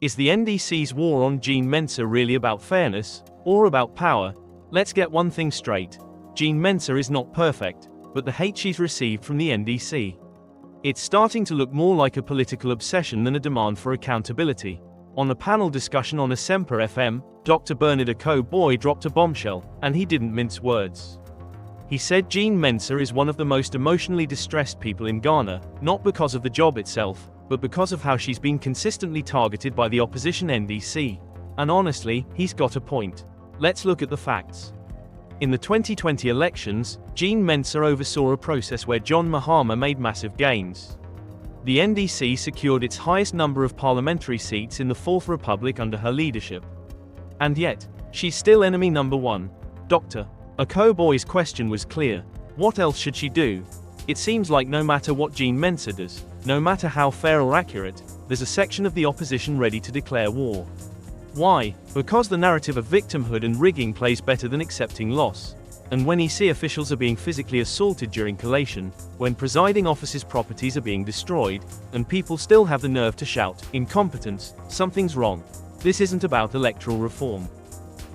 Is the NDC's war on Jean Mensa really about fairness, or about power? Let's get one thing straight. Jean Mensa is not perfect, but the hate she's received from the NDC. It's starting to look more like a political obsession than a demand for accountability. On a panel discussion on Asempa FM, Dr. Okoe Boye dropped a bombshell, and he didn't mince words. He said Jean Mensa is one of the most emotionally distressed people in Ghana, not because of the job itself, but because of how she's been consistently targeted by the opposition NDC. And honestly, he's got a point. Let's look at the facts. In the 2020 elections, Jean Mensa oversaw a process where John Mahama made massive gains. The NDC secured its highest number of parliamentary seats in the Fourth Republic under her leadership. And yet, she's still enemy number one. Dr. Okoe Boye's question was clear. What else should she do? It seems like no matter what Jean Mensa does, no matter how fair or accurate, there's a section of the opposition ready to declare war. Why? Because the narrative of victimhood and rigging plays better than accepting loss. And when EC officials are being physically assaulted during collation, when presiding officers' properties are being destroyed, and people still have the nerve to shout, incompetence, something's wrong. This isn't about electoral reform.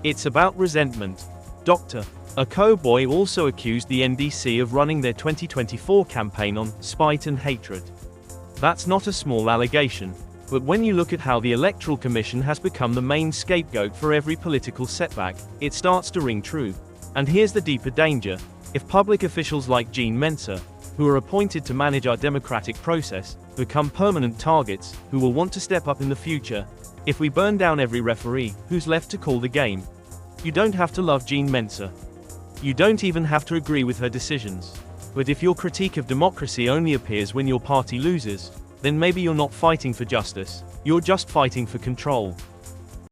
It's about resentment. Dr. Okoe Boye also accused the NDC of running their 2024 campaign on spite and hatred. That's not a small allegation, but when you look at how the Electoral Commission has become the main scapegoat for every political setback, it starts to ring true. And here's the deeper danger. If public officials like Jean Mensa, who are appointed to manage our democratic process, become permanent targets, who will want to step up in the future? If we burn down every referee, who's left to call the game? You don't have to love Jean Mensa. You don't even have to agree with her decisions. But if your critique of democracy only appears when your party loses, then maybe you're not fighting for justice, you're just fighting for control.